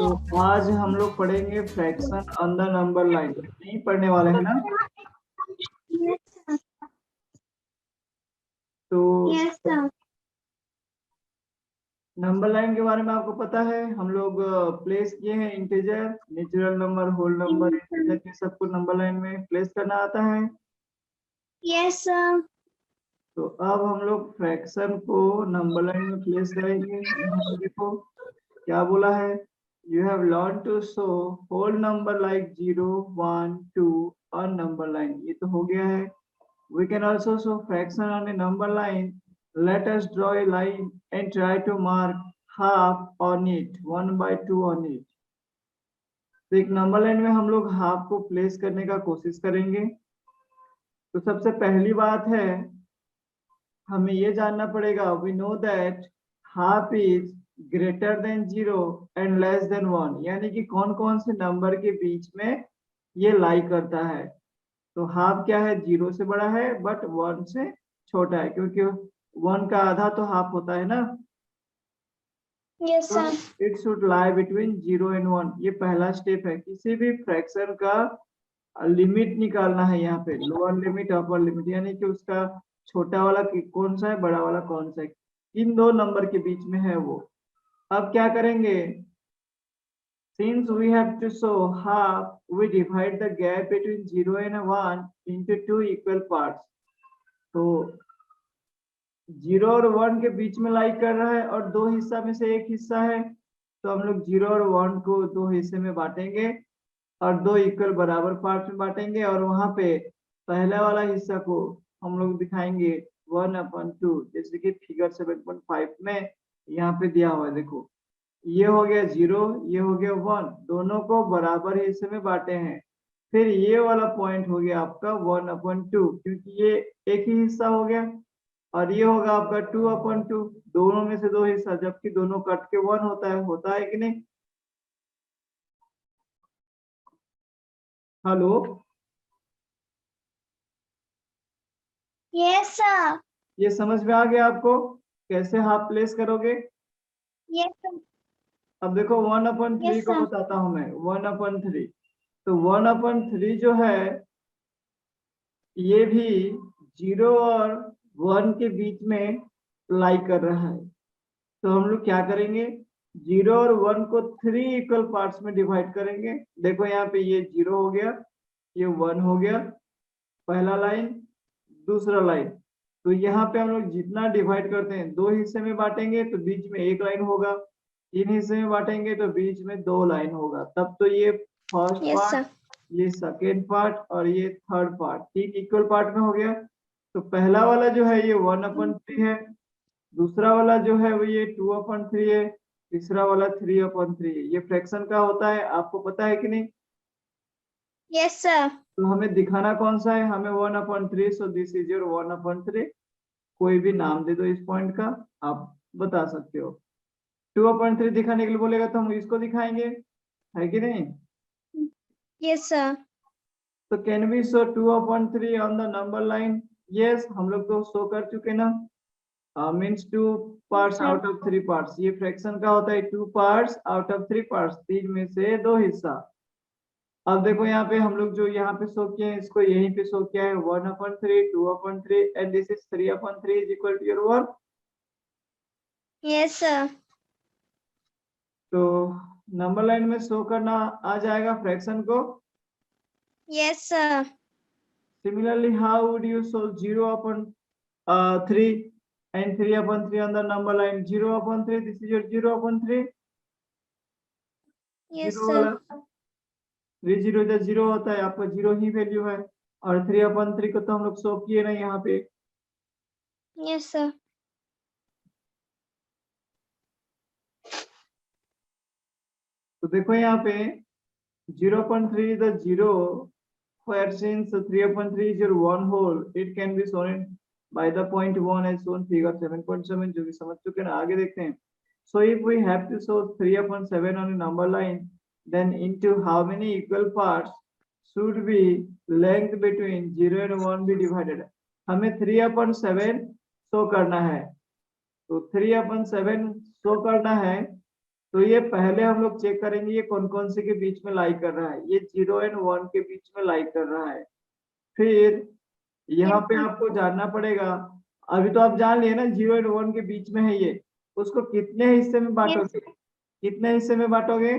तो आज हम लोग पढ़ेंगे fraction on the number line. नहीं पढ़ने वाले हैं ना? तो नंबर लाइन के बारे में आपको पता है, हम लोग प्लेस किए हैं integer, natural number, whole number, integer के सबको नंबर लाइन में प्लेस करना आता है। Yes sir. तो अब हम लोग फ्रैक्शन को नंबर लाइन में प्लेस करेंगे। यहाँ पे देखो क्या बोला है, you have learn to show whole number like 0, 1, 2 on number line. ये तो हो गया है। We can also show fraction on a number line. Let us draw a line and try to mark half on it, 1/2 on it. तो एक number line में हम लोग हाफ को प्लेस करने का कोशिश करेंगे। तो सबसे पहली बात है, हमें ये जानना पड़ेगा, we know that half is greater than 0 and less than 1, यानी कि कौन कौन से नंबर के बीच में ये लाई करता है। तो हाफ क्या है, 0 से बड़ा है बट 1 से छोटा है, क्योंकि 1 का आधा तो हाफ होता है ना। Yes sir. It should lie between 0 and 1। ये पहला स्टेप है। किसी भी फ्रैक्शन का लिमिट निकालना है, यहाँ पे लोअर लिमिट अपर लिमिट, यानी कि उसका छोटा वाला कौन सा है, बड़ा वाला कौन सा है, इन दो नंबर के बीच में है वो। अब क्या करेंगे, since we have to show half, we divide the gap between 0 and 1 into two equal parts. तो 0 और 1 के बीच में लाई कर रहा है और दो हिस्सा में से एक हिस्सा है, तो हम लोग 0 और 1 को दो हिस्से में बांटेंगे और दो इक्वल बराबर पार्ट में बांटेंगे, और वहां पे पहला वाला हिस्सा को हम लोग दिखाएंगे 1/2, जैसे कि फिगर 7.5 में यहाँ पे दिया हुआ है। देखो ये हो गया 0, ये हो गया 1, दोनों को बराबर हिस्से में बांटे हैं। फिर ये वाला पॉइंट हो गया आपका 1/2, क्योंकि ये एक ही हिस्सा हो गया, और ये होगा आपका 2/2, दोनों में से दो हिस्सा, जबकि दोनों कट के 1 होता है कि नहीं? Hello, yes sir. ये समझ में आ गया आपको कैसे हाफ प्लेस करोगे? Yes sir. अब देखो 1/3 यस को सर। बताता हूं मैं। 1/3, तो 1/3 जो है ये भी 0 और 1 के बीच में लाई कर रहा है। तो हम लोग क्या करेंगे, 0 और 1 को 3 इक्वल पार्ट्स में डिवाइड करेंगे। देखो यहाँ पे ये 0 हो गया, ये 1 हो गया, पहला लाइन, दूसरा लाइन। तो यहाँ पे हम लोग जितना डिवाइड करते हैं, दो हिस्से में बांटेंगे तो बीच में एक लाइन होगा, तीन हिस्से में बांटेंगे तो बीच में दो लाइन होगा। तब तो ये फर्स्ट यस पार्ट, सर। ये सेकेंड पार्ट और ये थर्ड पार्ट तीन इक्वल पार्ट में हो गया। तो पहला वाला जो है ये 1/3 है, दूसरा वाला जो है वो ये 2/3 है, तीसरा वाला 3/3 है। ये फ्रैक्शन का होता है, आपको पता है कि नहीं? Yes sir. तो हमें दिखाना कौन सा है, हमें 1/3, सो दिस इज योर 1/3। कोई भी नाम दे दो इस पॉइंट का, आप बता सकते हो। 2/3 दिखाने के लिए बोलेगा तो हम इसको दिखाएंगे, है कि नहीं? Yes sir. तो can we show 2/3 on the number line? Yes, हम लोग तो शो कर चुके ना। Means 2 parts out of 3 parts. ये फ्रैक्शन का होता है 2 पार्ट्स आउट ऑफ 3 पार्ट्स, तीन में से दो हिस्सा। अब देखो यहाँ पे हम लोग जो यहाँ पे शो किए हैं, इसको यहीं पे शो किया है 1/3, 2/3 and this is 3/3 is equal to your 1। Yes sir. तो नंबर लाइन में शो करना आ जाएगा फ्रैक्शन को। Yes sir. Similarly, how would you solve 0/3 and 3/3 on the number line? 0/3, this is your 0/3, yes zero sir. वाला 3 0 जो 0 होता है, आपका 0 ही वैल्यू है, और 3/3 को तो हम लोग शो किए ना यहाँ पे। Yes sir. तो देखो यहाँ पे 0/3 is the 0, where since 3/3 is your one whole, it can be shown by the point 1 as shown figure 7.7, जो भी समझ चुके ना। आगे देखते हैं। So if we have to show 3/7 on a number line, then into how many equal parts should be length between 0 and 1 be divided? हमें 3/7 show करना है। तो 3/7 शो करना है तो ये पहले हम लोग चेक करेंगे ये कौन कौन से के बीच में लाई कर रहा है। ये 0 एंड 1 के बीच में लाई कर रहा है। फिर यहाँ Yes, पे sir. आपको जानना पड़ेगा, अभी तो आप जान लिए ना 0 एंड 1 के बीच में है ये, उसको कितने हिस्से में Yes, बांटोगे? कितने हिस्से में बांटोगे?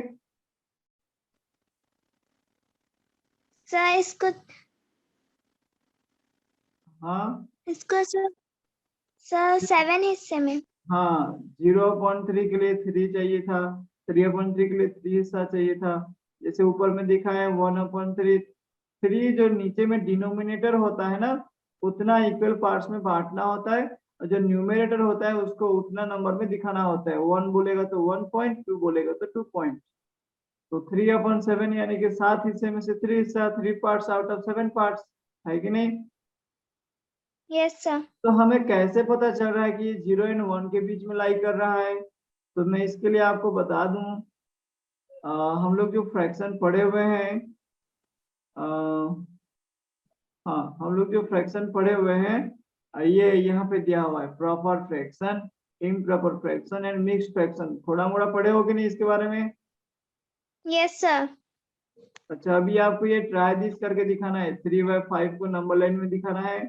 sir. हाँ इसको सर 7 हिस्से में। हाँ, 0/3 के लिए 3 चाहिए था, 3/3 के लिए 3 हिस्सा चाहिए था। जैसे ऊपर में दिखा है 1/3, 3 जो नीचे में डिनोमिनेटर होता है ना, उतना इक्वल पार्ट्स में बांटना होता है, और जो न्यूमरेटर होता है उसको उतना नंबर में दिखाना होता है। 1 बोलेगा तो 1 पॉइंट, 2 बोलेगा तो 2 पॉइंट। तो 3/7 यानी कि 7 हिस्से में से 3 हिस्सा, 3 पार्ट्स आउट ऑफ 7 पार्ट्स, है कि नहीं? Yes, sir. तो हमें कैसे पता चल रहा है कि ये 0 एंड 1 के बीच में लाई कर रहा है? तो मैं इसके लिए आपको बता दूं, हम लोग जो फ्रैक्शन पढ़े हुए हैं, हाँ, हम लोग जो फ्रैक्शन पढ़े हुए हैं, ये यहाँ पे दिया हुआ है proper fraction, improper fraction and mixed fraction. थोड़ा मोड़ा पढ़े हो कि नहीं इसके बारे में? Yes, sir. अच्छा, अभी आपको ये ट्राई दिस करके दिखाना है। 3/5 को नंबर लाइन में दिखाना है,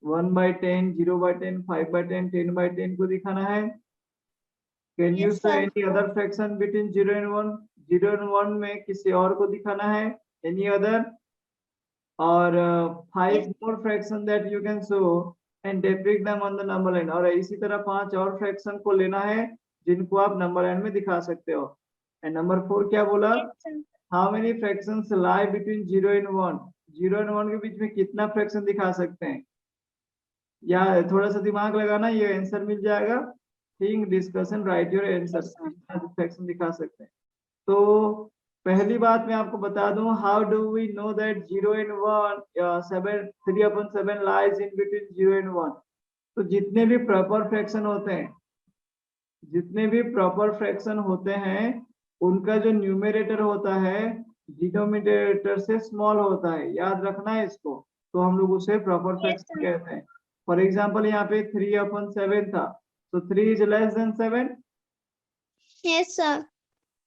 1/10, 0/10, 5/10, 10/10 को दिखाना है। कैन यू Yes, से sir. Any other fraction between 0 and 1? 0 and 1 में किसी और को दिखाना है, एनी अदर? और 5 Yes. more fraction that you can show and depict them on the number line। और इसी तरह 5 और फ्रैक्शन को लेना है जिनको आप नंबर लाइन में दिखा सकते हो। एंड नंबर 4 क्या बोला? Yes, sir. How many fractions lie between 0 and 1? 0 and 1 के बीच में कितना फ्रैक्शन दिखा सकते हैं? या थोड़ा सा दिमाग लगाना, ये आंसर मिल जाएगा। Think, discussion, right your answer, Yes, sir. कितना फ्रैक्शन दिखा सकते हैं। तो पहली बात मैं आपको बता दूं, how do we know that 0 and 1, 3/7 lies in between 0 and 1? तो जितने भी प्रॉपर फ्रैक्शन होते हैं, जितने भी प्रॉपर फ्रैक्शन होते हैं, उनका जो न्यूमरेटर होता है डिनोमिनेटर से स्मॉल होता है, याद रखना है इसको। तो हम लोग उसे प्रॉपर Yes, फ्रैक्शन sir. कहते हैं। फॉर एग्जाम्पल यहाँ पे 3/7 था, तो 3 is less then 7। Yes, sir.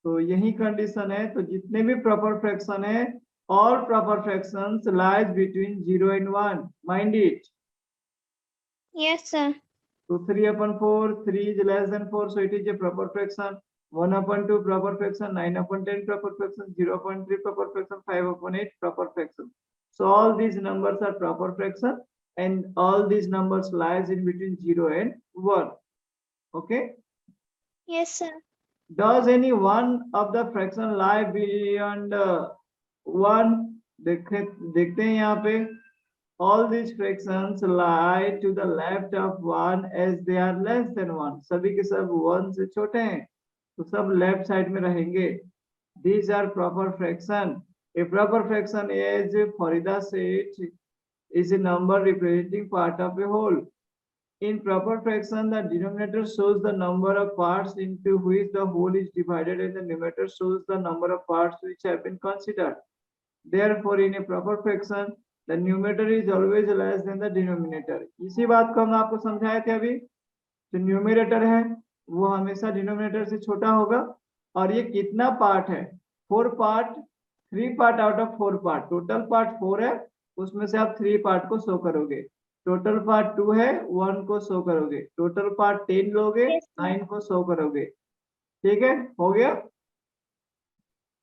तो यही कंडीशन है। तो जितने भी प्रॉपर फ्रैक्शन है, all proper fractions lies between 0 and 1, mind it। Yes, sir. So 3/4, 3 is less than 4, so it is a proper fraction। 1/2 proper fraction, 9/10 proper fraction, 0.3 proper fraction, 5/8 proper fraction। So all these numbers are proper fraction, and all these numbers lies in between 0 and 1। Okay? Yes, sir. Does any one of the fraction lie beyond 1? देखते हैं यहाँ पे, all these fractions lie to the left of 1 as they are less than 1। सभी के सब 1 से छोटे हैं, तो सब लेफ्ट साइड में रहेंगे। These are proper fraction। A proper fraction is, Farida said, is a number representing part of a whole। In proper fraction, the denominator shows the number of parts into which the whole is divided, and the numerator shows the number of parts which have been considered। Therefore, in a proper fraction, the numerator is always less than the denominator। इसी बात को हम आपको समझाए थे अभी। जो numerator है वो हमेशा डिनोमिनेटर से छोटा होगा। और ये कितना पार्ट है? 4 part, 3 part out of 4 part. Total part 4 है, उसमें से आप 3 पार्ट को शो करोगे। टोटल पार्ट 2 है, 1 को शो करोगे। टोटल पार्ट 10 लोगे, Yes, sir. 9 को शो करोगे। ठीक है, हो गया?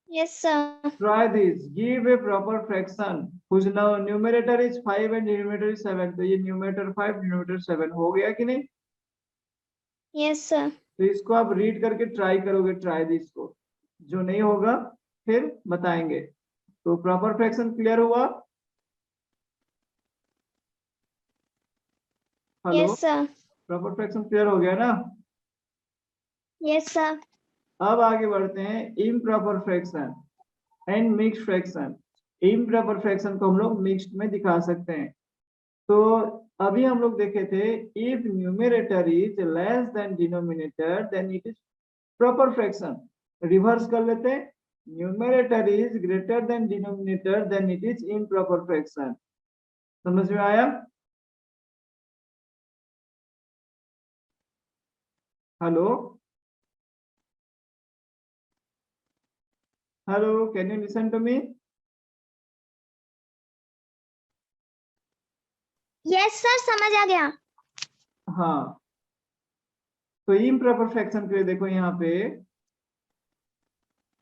Yes, sir. Try this। Give a proper fraction whose numerator is 5 and denominator is 7। तो ये numerator 5, denominator 7 हो गया कि नहीं? Yes, sir. तो इसको आप रीड करके ट्राई करोगे, ट्राई दिस को। जो नहीं होगा फिर बताएंगे। तो प्रॉपर फ्रैक्शन क्लियर हुआ? Hello, Yes, sir. Proper fraction clear हो गया ना? Yes, sir. अब आगे बढ़ते हैं improper fraction and mixed fraction. Improper fraction को हम लोग मिक्स्ड में दिखा सकते हैं। तो अभी हम लोग देखे थे, if numerator is less than denominator then it is proper fraction. Reverse कर लेते हैं, numerator is greater than denominator then it is improper fraction. समझ में आया? Hello. Hello, can you listen to me? Yes sir, समझ आ गया। हाँ, तो इम्प्रॉपर फ्रैक्शन के लिए देखो यहाँ पे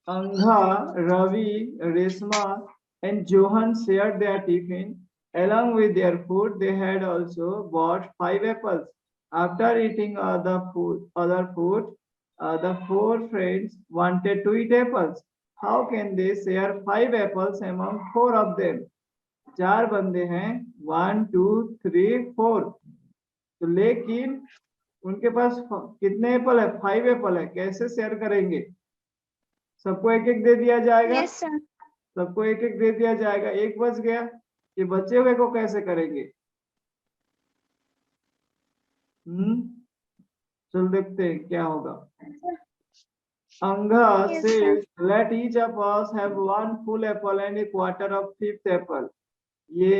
अंघा, Ravi, Resma, and Johan shared their tiffin. Along with their food, they had also bought 5 apples. After eating other food, the 4 friends wanted to eat apples. How can they share 5 apples among 4 of them? 4 बंदे हैं, 1 2 3 4, तो लेकिन उनके पास कितने Apple है? 5 Apple है। कैसे share करेंगे? सबको एक एक दे दिया जाएगा। Yes sir. सबको एक एक दे दिया जाएगा। एक बच गया, ये बचे हुए को कैसे करेंगे? चल देखते हैं क्या होगा। अंगा Yes, से sir. let each of us have 1 full apple and a quarter of 5th apple. ये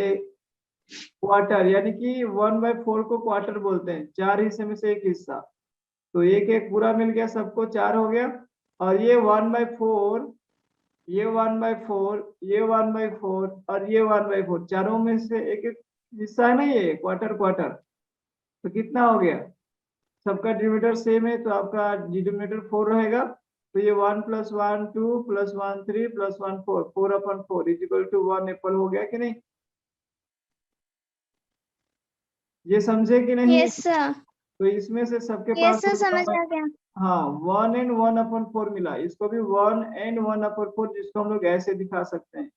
क्वार्टर यानी कि 1/4 को क्वार्टर बोलते हैं, 4 हिस्से में से एक हिस्सा। तो एक एक पूरा मिल गया, सबको 4 हो गया। और ये 1/4, ये 1/4, ये 1/4 और ये 1/4, चारों में से एक एक हिस्सा है ना, ये क्वार्टर क्वार्टर। तो कितना हो गया? सबका डिनोमिनेटर सेम है तो आपका डिनोमिनेटर 4 रहेगा। तो ये 1 + 1 2 + 1 3 + 1 4, 4/4 = 1 एप्पल हो गया कि नहीं? ये समझे कि नहीं? Yes sir. तो इसमें से सबके यस पास सर, समझ आ गया। हाँ 1 and 1/4 मिला। इसको भी 1 and 1/4, जिसको हम लोग ऐसे दिखा सकते हैं।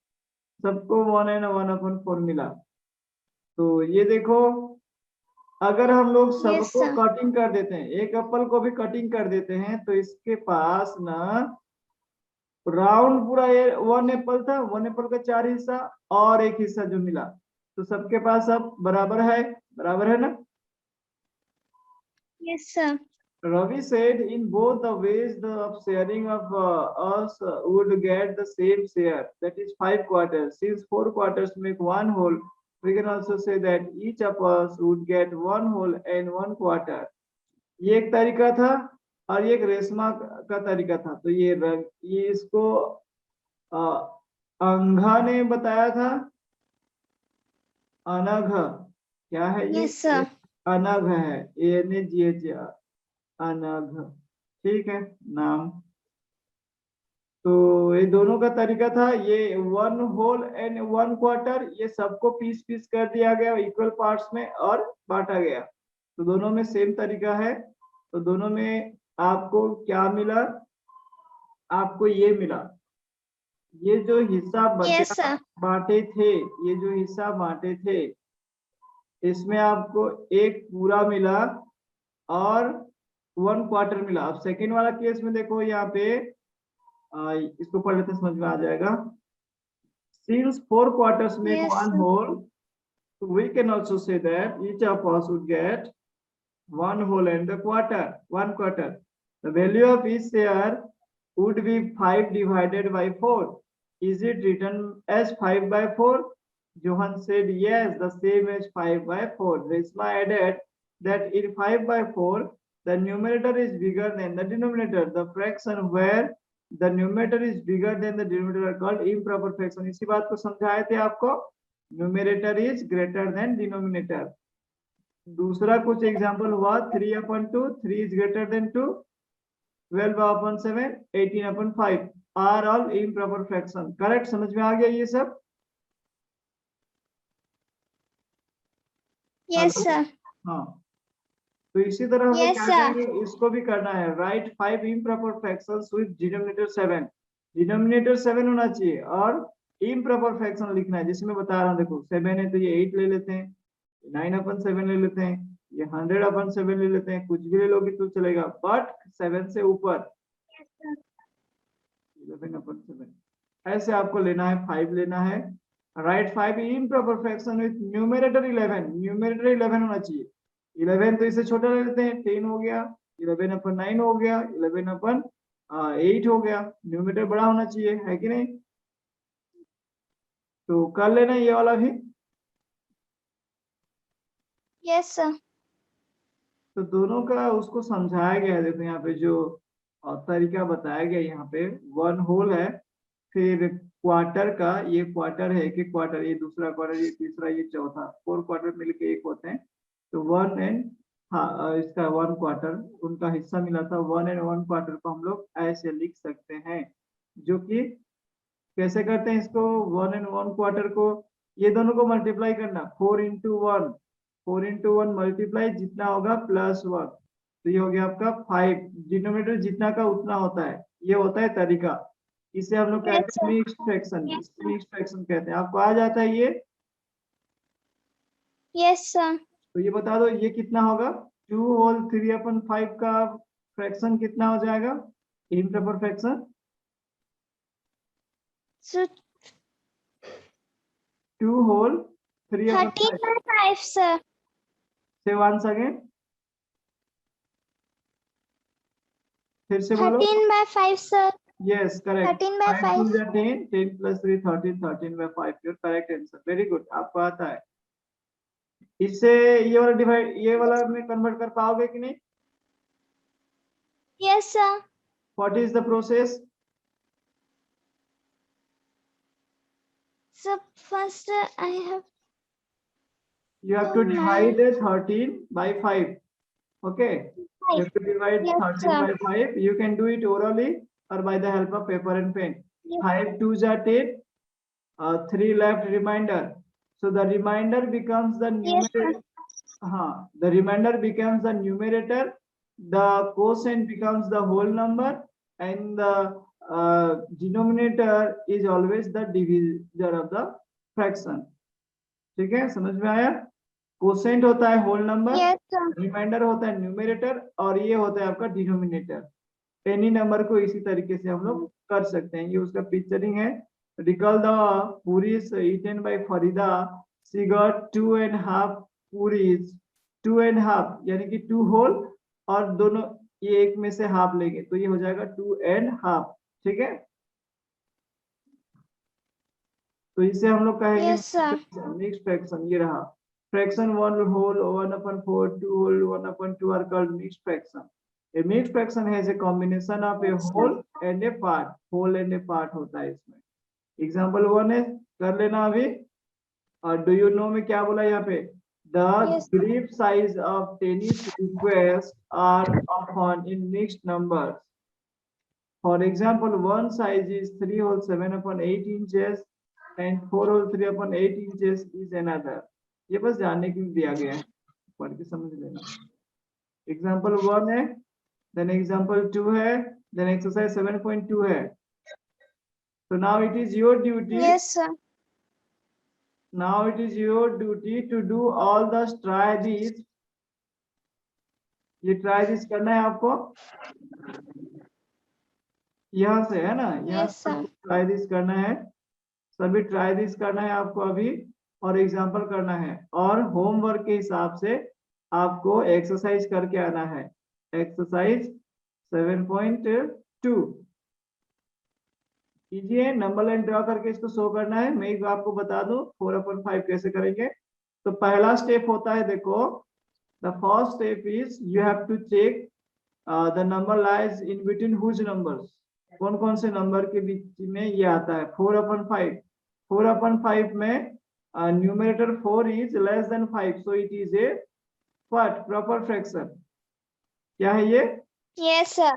सबको 1 and 1/4 मिला। तो ये देखो, अगर हम लोग यस सबको सर। कटिंग कर देते हैं, एक एप्पल को भी कटिंग कर देते हैं, तो इसके पास ना राउंड पूरा ये 1 एप्पल था, 1 एप्पल का 4 हिस्सा और एक हिस्सा जो मिला, तो सबके पास अब बराबर है ना? Yes sir. Ravi said in both the ways the of sharing of us would get the same share, that is 5 quarters. Since 4 quarters make 1 whole, we can also say that each of us would get 1 whole and 1 quarter. ये एक तरीका था और ये एक रेशमा का तरीका था। तो ये इसको अंघा ने बताया था। अनघ क्या है ये? Yes sir. अनघ है, ANAGH, अनघ। ठीक है नाम। तो ये दोनों का तरीका था। ये 1 होल एंड 1 क्वार्टर, ये सबको पीस पीस कर दिया गया इक्वल पार्ट्स में और बांटा गया। तो दोनों में सेम तरीका है। तो दोनों में आपको क्या मिला? आपको ये मिला, ये जो हिस्सा यस सर। बांटे थे, ये जो हिस्सा बांटे थे, इसमें आपको एक पूरा मिला और 1 क्वार्टर मिला। अब सेकेंड वाला केस में देखो यहाँ पे, इसको पढ़ लेते समझ में आ जाएगा। Since 4 quarters make yes 1 sir. whole, we can also say that each of us would get 1 whole and the quarter, 1 quarter. The value of each share would be 5 divided by 4. Is it written as 5/4? Johan said yes, the same as 5/4. Resma added that in 5/4, the numerator is bigger than the denominator. The fraction where the numerator is bigger than the denominator are called improper fraction. इसी बात को समझाए थे आपको, numerator is greater than denominator. दूसरा कुछ example हुआ, 3/2, 3 is greater than 2, 12/7, 18/5 are all improper fraction. Correct? समझ में आ गया ये सब? Yes sir. हाँ, तो इसी तरह हम लोग यस क्या सर। करेंगे, इसको भी करना है। Right 5 improper fractions with denominator 7. Denominator 7 होना चाहिए और improper fraction लिखना है। जैसे मैं बता रहा हूँ, देखो 7 है तो ये 8 ले लेते हैं, 9/7 ले लेते हैं, ये 100/7 ले लेते हैं, कुछ भी ले लोगे तो चलेगा, बट 7 से ऊपर 11/7 ऐसे आपको लेना है, 5 लेना है। Right 5 improper fraction with numerator 11, numerator 11 होना चाहिए। 11 तो इससे छोटा ले लेते हैं, 10 हो गया, 11/9 हो गया, 11/8 हो गया। न्यूमरेटर बड़ा होना चाहिए, है कि नहीं? तो कर लेना ये वाला भी। Yes sir. तो दोनों का उसको समझाया गया है। देखो यहाँ पे जो तरीका बताया गया, यहाँ पे 1 होल है फिर क्वार्टर का, ये क्वार्टर है कि क्वार्टर, ये दूसरा क्वार्टर, ये तीसरा, ये चौथा, 4 क्वार्टर मिलके एक होते हैं। तो 1 एंड, हाँ इसका 1 क्वार्टर उनका हिस्सा मिला था, 1 एंड 1 क्वार्टर को हम लोग ऐसे लिख सकते हैं। जो कि कैसे करते हैं इसको, 1 एंड 1 क्वार्टर को ये दोनों को मल्टीप्लाई करना, 4 इंटू 1, 4 इंटू 1 मल्टीप्लाई जितना होगा +1, तो ये हो गया आपका 5। डिनोमिनेटर जितना का उतना होता है, ये होता है तरीका। इसे हम लोग कहते हैं मिक्स्ड फ्रैक्शन, मिक्स्ड फ्रैक्शन कहते हैं। आपको आ जाता है ये? Yes, sir. तो ये बता दो ये कितना होगा, 2 होल 3/5 का फ्रैक्शन कितना हो जाएगा, इम्प्रॉपर फ्रैक्शन। So 2 होल 3/5। 13/5, sir. से once again, फिर से बोलो। 13/5, sir. Yes, correct. 13/5. 5 2 10, 10 plus 3 13, 13/5 your correct answer. Very good, आपको आता है। इससे ये वाला डिवाइड, ये वाला में कन्वर्ट कर पाओगे कि नहीं? Yes, sir. What is the process? So first I have You have to Oh, divide 13 by 5. Okay. You have to divide Yes, 13 sir. by 5. You can do it orally or by the help of paper and pen. Yes. 5 2s are 10. 3 left remainder. So the remainder becomes the numerator. The remainder becomes the numerator. The quotient becomes the whole number, and the denominator is always the divisor of the fraction. ठीक है, समझ में आया? Quotient होता है whole number, Yes, sir. Remainder होता है numerator, और ये होता है आपका डिनोमिनेटर। एनी नंबर को इसी तरीके से हम लोग कर सकते हैं। ये उसका पिक्चरिंग है। Recall the puris eaten by Farida, she got 2.5 puris. 2.5 यानी कि 2 होल, और दोनों ये एक में से हाफ लेंगे तो ये हो जाएगा 2.5। ठीक है, तो इसे हम लोग कहेंगे Yes, sir. Mixed fraction. ये रहा fraction 1 whole 1/4, 2 whole 1/2 are called mixed fraction. A mixed fraction has a combination of a whole and a part. whole and a part होता है इसमें। एग्जांपल 1 है, कर लेना अभी। और डू यू नो में क्या बोला यहाँ पे, the Yes. grip size of tennis requests are often in mixed numbers. For example, one size is 3 whole 7/8 inches and 4 whole 3/8 inches is another. ये बस जानने के लिए दिया गया है, पढ़ के समझ लेना। एग्जाम्पल 1 है, देन एग्जाम्पल 2 है, देन एक्सरसाइज 7.2 है। So now it is your duty. Yes, sir. Now it is your duty to do all the try these. ये try this करना है आपको, यहाँ से है ना, यहाँ Yes, से sir. try this करना है, सभी ट्राई दिस करना है आपको अभी, और एग्जाम्पल करना है, और होमवर्क के हिसाब से आपको एक्सरसाइज करके आना है। एक्सरसाइज 7.2 कीजिए, नंबर लाइन ड्रॉ करके इसको शो करना है। मैं एक आपको बता दूं 4/5 कैसे करेंगे। तो पहला स्टेप होता है, देखो the first step is you have to check the number lies in between whose numbers. कौन कौन से नंबर के बीच में ये आता है 4/5। 4/5 में numerator 4 is less than 5, so it is a what proper fraction। क्या है ये? Yes, sir.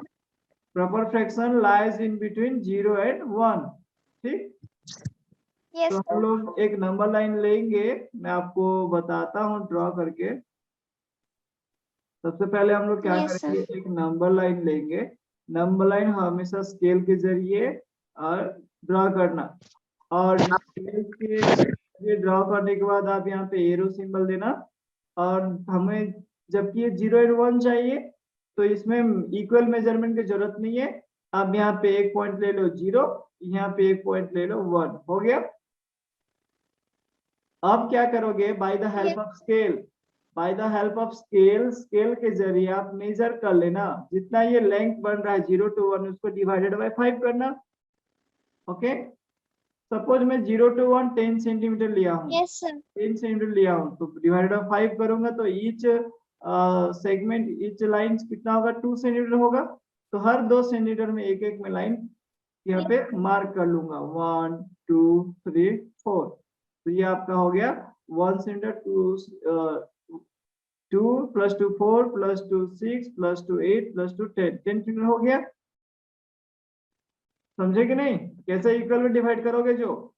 proper fraction lies in between 0 and 1। ठीक, Yes, तो हम लोग एक नंबर लाइन लेंगे, मैं आपको बताता हूँ ड्रॉ करके। सबसे पहले हम लोग क्या Yes, sir. करेंगे, एक नंबर लाइन लेंगे। नंबर लाइन हमेशा स्केल के जरिए ड्रॉ करना, और स्केल के जरिए ड्रॉ करने के बाद आप यहाँ पे एरो सिंबल देना। और हमें जबकि ये 0 और 1 चाहिए, तो इसमें इक्वल मेजरमेंट की जरूरत नहीं है। आप यहाँ पे एक पॉइंट ले लो 0, यहाँ पे एक पॉइंट ले लो 1, हो गया। अब क्या करोगे, by the help of scale, by the help of scale, scale के जरिए आप मेजर कर लेना। जितना ये लेंथ बन रहा है 0 to 1, उसको डिवाइडेड बाय 5 करना। ओके, सपोज मैं 0 to 1 10 सेंटीमीटर लिया हूँ। Yes, sir. 10 सेंटीमीटर लिया हूँ, तो डिवाइडेड बाय 5 करूंगा तो ईच सेगमेंट, ईच लाइन कितना होगा, 2 सेंटीमीटर होगा। तो हर 2 सेंटीमीटर में एक एक में लाइन यहाँ पे मार्क कर लूंगा 1 2 3 4। तो ये आपका हो गया 1 cylinder 2 plus 2 4 plus 2 6 plus 2 8 plus 2 10 cylinder हो गया। समझे कि नहीं? कैसे इक्वल में डिवाइड करोगे? जो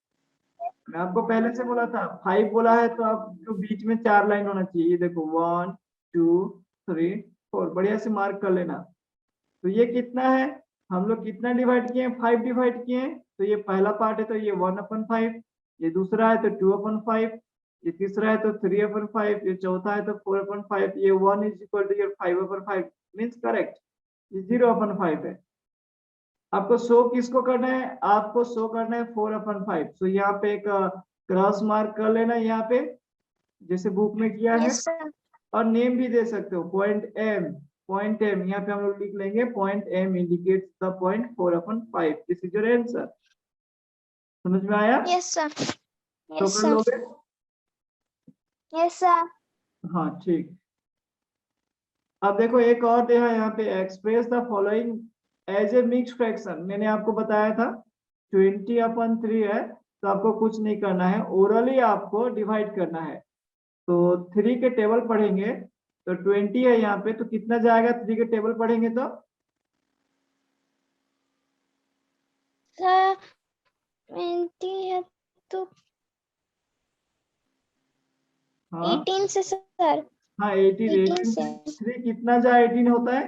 मैं आपको पहले से बोला था 5 बोला है तो आप जो बीच में 4 लाइन होना चाहिए। ये देखो 1 2 3 4 बढ़िया से मार्क कर लेना। तो ये कितना है? हम लोग कितना डिवाइड किए हैं? 5 डिवाइड किए हैं। तो ये पहला पार्ट है तो ये 1/5, ये दूसरा है तो 2/5, ये तीसरा है तो 3/5, ये चौथा है तो 4/5, ये 1 is equal to your 5/5 means correct. ये 0/5 है। आपको शो किसको करना है? आपको शो करना है 4/5। तो यहाँ पे एक क्रॉस मार्क कर लेना यहाँ पे जैसे बुक में किया है। Yes, sir. और नेम भी दे सकते हो पॉइंट एम। पॉइंट एम यहाँ पे हम लोग लिख लेंगे point M indicates the point 4/5। This is your answer. समझ में आया? Yes, sir. तो Yes, कर sir. लोगे? Yes, sir. हाँ ठीक। अब देखो एक और दिया है यहाँ पे express the following as a mix fraction. मैंने आपको बताया था 20/3 है तो आपको कुछ नहीं करना है, ओरली आपको डिवाइड करना है। तो 3 के टेबल पढ़ेंगे तो 20 है यहाँ पे, तो कितना जाएगा 3 के टेबल पढ़ेंगे तो? Sir, 20 है तो हाँ 18 से सर। हाँ 18 18 से 3 कितना जाए 18 होता है?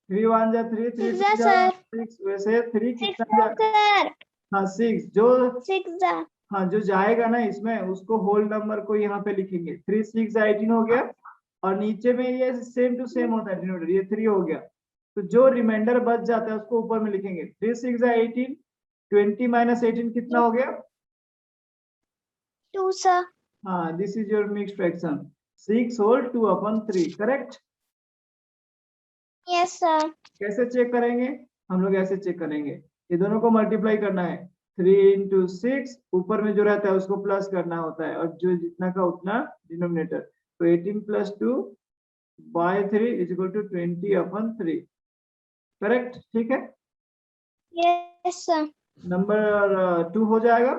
3 1 जा 3 3 6 2 जा सर। 6। वैसे 3 6 कितना जा? सर। हाँ 6 जो 6 हाँ जो जाएगा ना इसमें उसको होल नंबर को यहाँ पे लिखेंगे। 3 6 18 हो गया और नीचे में ये सेम टू सेम होता है डिनोमिनेटर, ये 3 हो गया। तो जो रिमाइंडर बच जाता है उसको ऊपर में लिखेंगे। 3 6 18, 20 माइनस 18 कितना हो गया? 2 सर। हाँ this is your mixed fraction 6 whole 2/3 correct. Yes, sir. कैसे चेक करेंगे? हम लोग ऐसे चेक करेंगे, ये दोनों को मल्टीप्लाई करना है। 3 into 6 ऊपर में जो रहता है उसको प्लस करना होता है और जो जितना का उतना डिनोमिनेटर। तो 18 + 2/3 इज इक्वल टू 20/3 करेक्ट। ठीक है, Yes, sir. नंबर 2 हो जाएगा।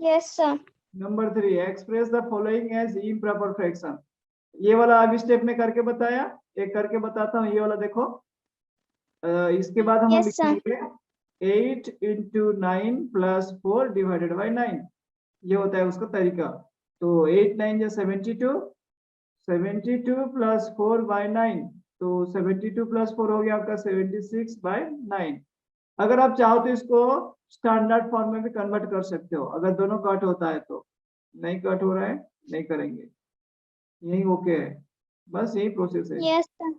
Yes, sir. Number 3 express the following as improper fraction. ये वाला अभी स्टेप में करके बताया, एक करके बताता हूँ। ये वाला देखो, इसके बाद हम Yes, sir. लिखेंगे 8 into 9 + 4 divided by 9। ये होता है उसका तरीका। तो 8 9 या 72, 72 + 4/9, तो 72 + 4 हो गया आपका 76/9। अगर आप चाहो तो इसको स्टैंडर्ड फॉर्म में भी कन्वर्ट कर सकते हो, अगर दोनों कट होता है तो। नहीं कट हो रहा है नहीं करेंगे, यही ओके है, बस यही प्रोसेस है। Yes, sir.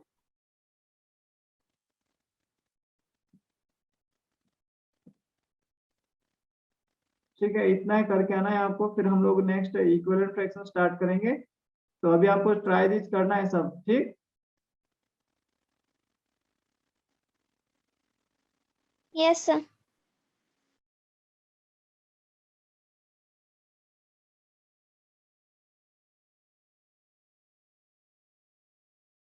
ठीक है, इतना ही करके आना है आपको, फिर हम लोग नेक्स्ट इक्विवेलेंट फ्रैक्शन स्टार्ट करेंगे। तो अभी आपको ट्राई दिस करना है सब, ठीक? Yes, sir.